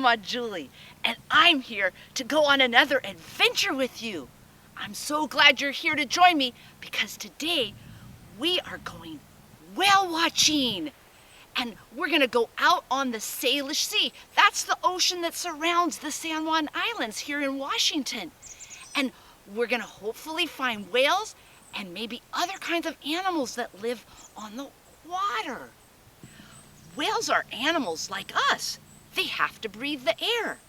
Grandma Julie, and I'm here to go on another adventure with you. I'm so glad you're here to join me because today we are going whale watching. And we're going to go out on the Salish Sea. That's the ocean that surrounds the San Juan Islands here in Washington. And we're going to hopefully find whales and maybe other kinds of animals that live on the water. Whales are animals like us. They have to breathe the air.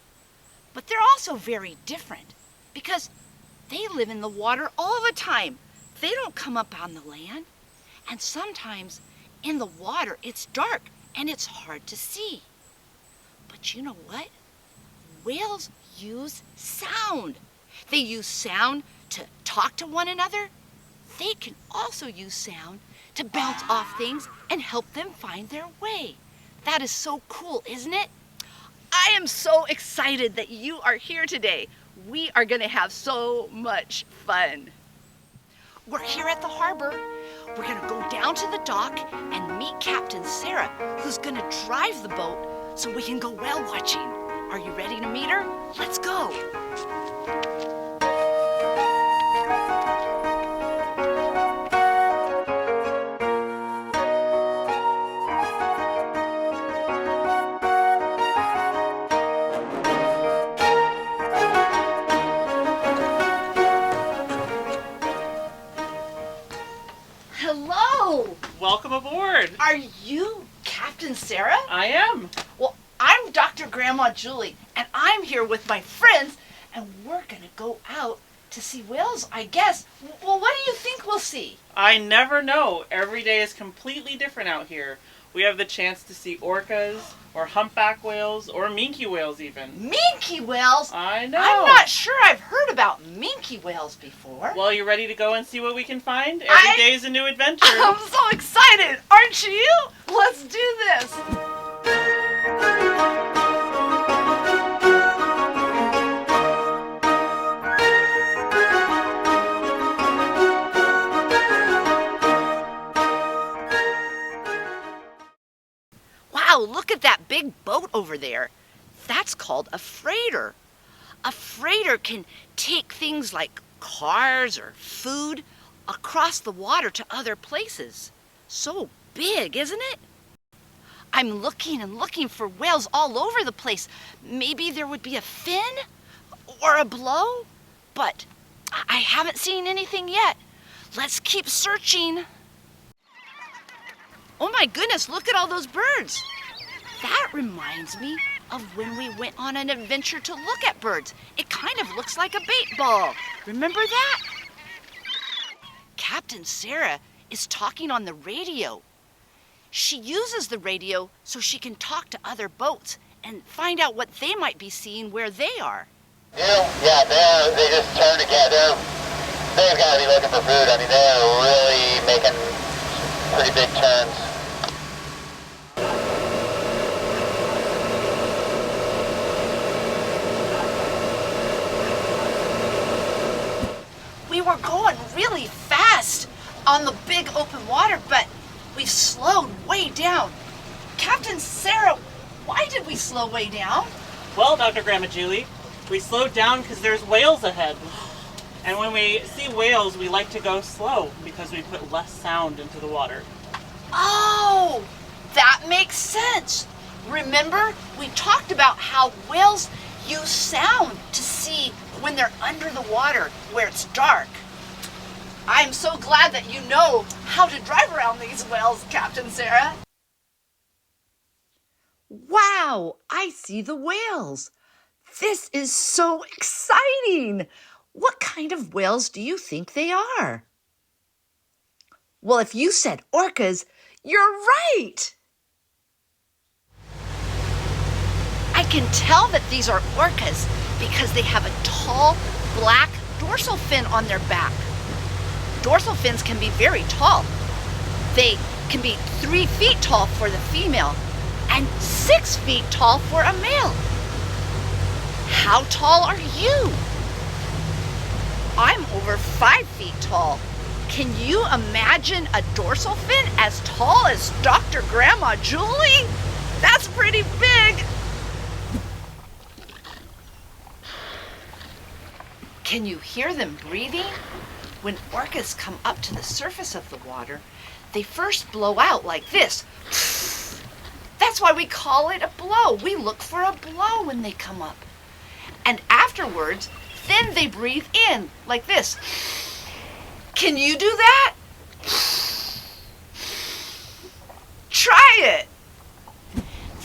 But they're also very different because they live in the water all the time. They don't come up on the land. And sometimes in the water it's dark and it's hard to see. But you know what? Whales use sound. They use sound to talk to one another. They can also use sound to bounce off things and help them find their way. That is so cool, isn't it? I am so excited that you are here today. We are going to have so much fun. We're here at the harbor. We're going to go down to the dock and meet Captain Sara, who's going to drive the boat so we can go whale watching. Are you ready to meet her? Let's go. Hello! Welcome aboard! Are you Captain Sara? I am! Well, I'm Dr. Grandma Julie, and I'm here with my friends, and we're gonna go out to see whales, I guess. Well, what do you think we'll see? I never know. Every day is completely different out here. We have the chance to see orcas, or humpback whales, or minke whales even. Minke whales? I know! I'm not sure I've heard about minke whales before. Well, you ready to go and see what we can find? Every day is a new adventure. I'm so excited, aren't you? Let's do this. Wow, look at that big boat over there. That's called a freighter. A freighter can take things like cars or food across the water to other places. So big, isn't it? I'm looking and looking for whales all over the place. Maybe there would be a fin or a blow, but I haven't seen anything yet. Let's keep searching. Oh my goodness, look at all those birds. That reminds me of when we went on an adventure to look at birds. It kind of looks like a bait ball. Remember that? Captain Sara is talking on the radio. She uses the radio so she can talk to other boats and find out what they might be seeing where they are. Yeah, they just turn together. They've got to be looking for food. I mean, they're really making pretty big turns. We were going really fast on the big open water, but we've slowed way down. Captain Sara, why did we slow way down? Well, Dr. Grandma Julie, we slowed down because there's whales ahead. And when we see whales, we like to go slow because we put less sound into the water. Oh, that makes sense. Remember, we talked about how whales use sound to see when they're under the water where it's dark. I'm so glad that you know how to drive around these whales, Captain Sara. Wow, I see the whales. This is so exciting. What kind of whales do you think they are? Well, if you said orcas, you're right. I can tell that these are orcas because they have a tall black dorsal fin on their back. Dorsal fins can be very tall. They can be 3 feet tall for the female and 6 feet tall for a male. How tall are you? I'm over 5 feet tall. Can you imagine a dorsal fin as tall as Dr. Grandma Julie? That's pretty big. Can you hear them breathing? When orcas come up to the surface of the water, they first blow out like this. That's why we call it a blow. We look for a blow when they come up. And afterwards, then they breathe in like this. Can you do that? Try it.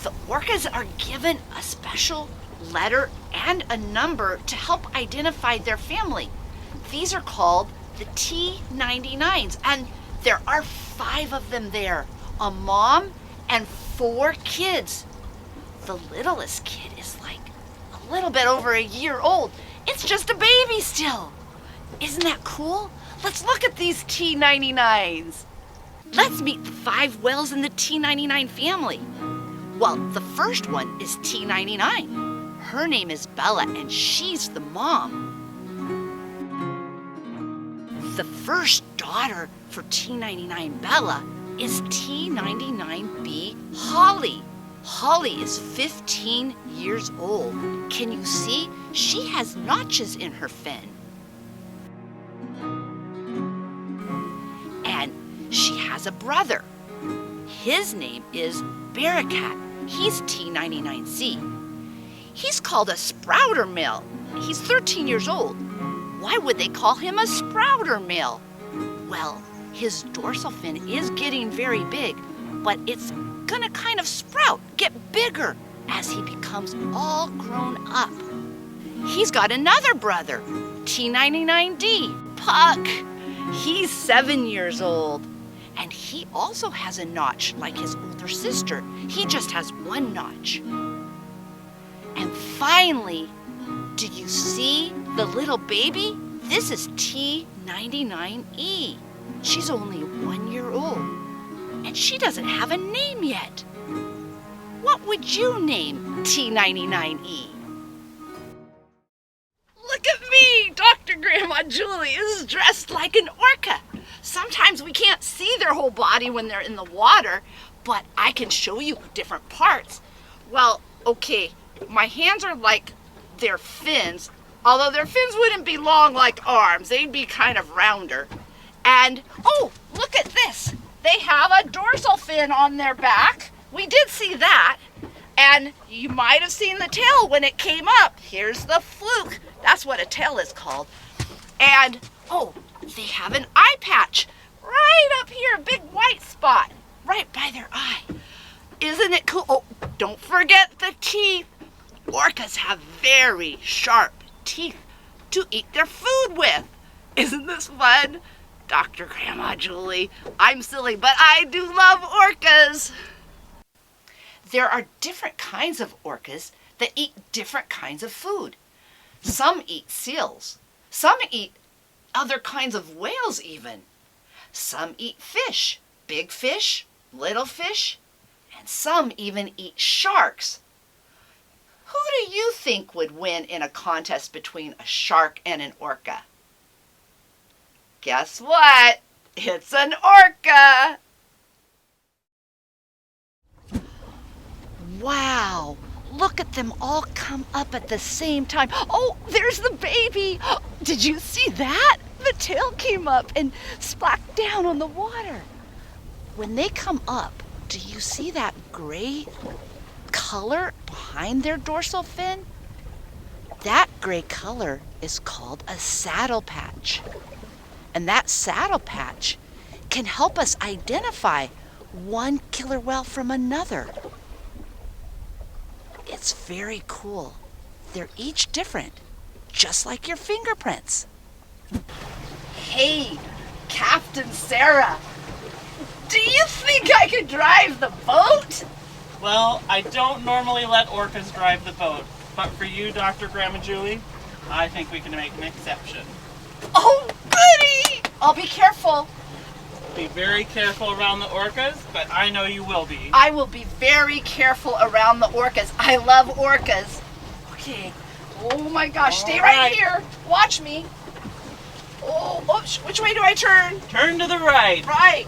The orcas are given a special letter and a number to help identify their family. These are called the T99s, and there are 5 of them there, a mom and 4 kids. The littlest kid is like a little bit over a year old. It's just a baby still. Isn't that cool? Let's look at these T99s. Let's meet the 5 whales in the T99 family. Well, the first one is T99. Her name is Bella, and she's the mom. The first daughter for T99 Bella is T99B Holly. Holly is 15 years old. Can you see? She has notches in her fin. And she has a brother. His name is Bearcat. He's T99C. He's called a sprouter male. He's 13 years old. Why would they call him a sprouter male? Well, his dorsal fin is getting very big, but it's gonna kind of sprout, get bigger as he becomes all grown up. He's got another brother, T99D, Puck. He's 7 years old, and he also has a notch like his older sister. He just has 1 notch. And finally, do you see the little baby? This is T99E. She's only 1 year old, and she doesn't have a name yet. What would you name T99E? Look at me! Dr. Grandma Julie is dressed like an orca. Sometimes we can't see their whole body when they're in the water, but I can show you different parts. Well, okay, my hands are like their fins, although their fins wouldn't be long like arms. They'd be kind of rounder. And, oh, look at this. They have a dorsal fin on their back. We did see that. And you might have seen the tail when it came up. Here's the fluke. That's what a tail is called. And, oh, they have an eye patch right up here, a big white spot right by their eye. Isn't it cool? Oh, don't forget the teeth. Orcas have very sharp teeth to eat their food with. Isn't this fun? Dr. Grandma Julie, I'm silly, but I do love orcas. There are different kinds of orcas that eat different kinds of food. Some eat seals. Some eat other kinds of whales even. Some eat fish, big fish, little fish, and some even eat sharks. Who do you think would win in a contest between a shark and an orca? Guess what? It's an orca! Wow! Look at them all come up at the same time. Oh, there's the baby! Did you see that? The tail came up and splashed down on the water. When they come up, do you see that gray color behind their dorsal fin? That gray color is called a saddle patch. And that saddle patch can help us identify one killer whale from another. It's very cool. They're each different, just like your fingerprints. Hey, Captain Sara, do you think I could drive the boat? Well, I don't normally let orcas drive the boat, but for you, Dr. Grandma Julie, I think we can make an exception. Oh, goody! I'll be careful. Be very careful around the orcas, but I know you will be. I will be very careful around the orcas. I love orcas. Okay. Oh my gosh, stay right here. Watch me. Oh, oops, which way do I turn? Turn to the right. Right.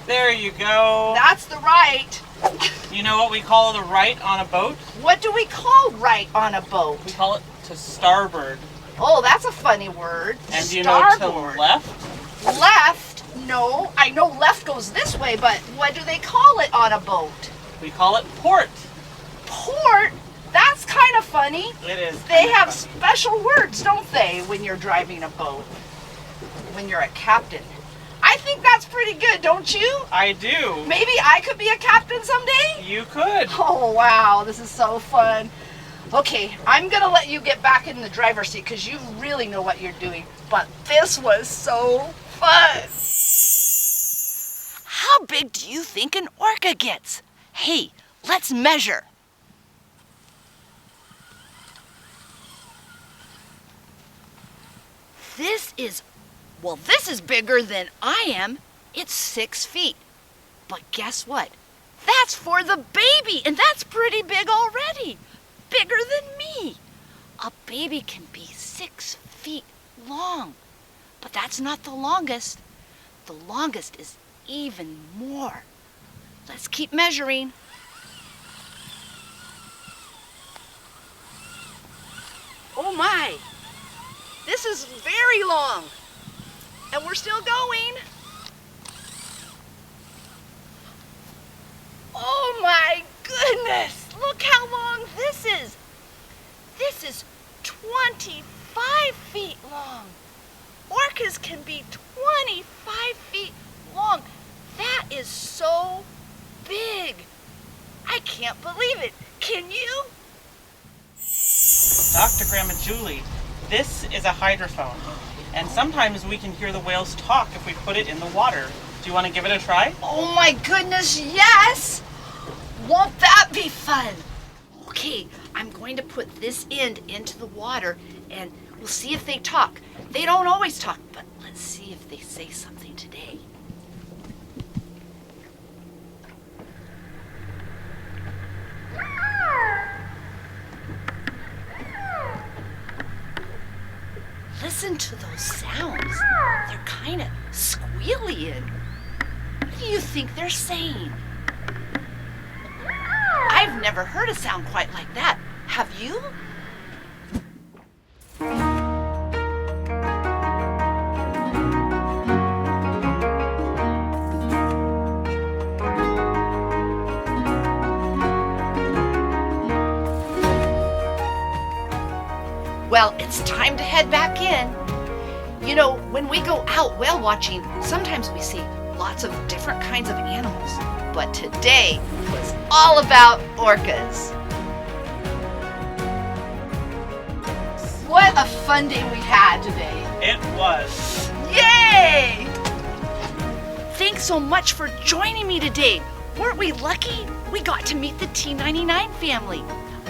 There you go. That's the right. You know what we call the right on a boat? What do we call right on a boat? We call it to to starboard. Oh, that's a funny word. And do you know to Starboard. left? Left? No, I know left goes this way, but what do they call it on a boat? We call it port. Port? That's kind of funny. It is. They have special words, don't they, when you're driving a boat? When you're a captain. I think that's pretty good, don't you? I do. Maybe I could be a captain someday? You could. Oh, wow, this is so fun. Okay, I'm gonna let you get back in the driver's seat because you really know what you're doing. But this was so fun. How big do you think an orca gets? Hey, let's measure. This is bigger than I am. It's 6 feet. But guess what? That's for the baby, and that's pretty big already. Bigger than me. A baby can be 6 feet long. But that's not the longest. The longest is even more. Let's keep measuring. Oh my! This is very long. And we're still going. Oh my goodness! Look how long this is. This is 25 feet long. Orcas can be 25 feet long. That is so big. I can't believe it. Can you? Dr. Grandma Julie, this is a hydrophone. And sometimes we can hear the whales talk if we put it in the water. Do you want to give it a try? Oh my goodness, yes! Won't that be fun? Okay, I'm going to put this end into the water and we'll see if they talk. They don't always talk, but let's see if they say something today. Listen to those sounds. They're kind of squealing. What do you think they're saying? I've never heard a sound quite like that. Have you? Well, it's time to head back in. You know, when we go out whale watching, sometimes we see lots of different kinds of animals. But today was all about orcas. What a fun day we had today. It was. Yay! Thanks so much for joining me today. Weren't we lucky? We got to meet the T99 family.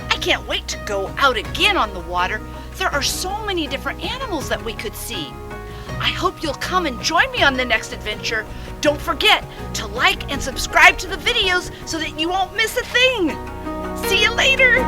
I can't wait to go out again on the water. There are so many different animals that we could see. I hope you'll come and join me on the next adventure. Don't forget to like and subscribe to the videos so that you won't miss a thing. See you later.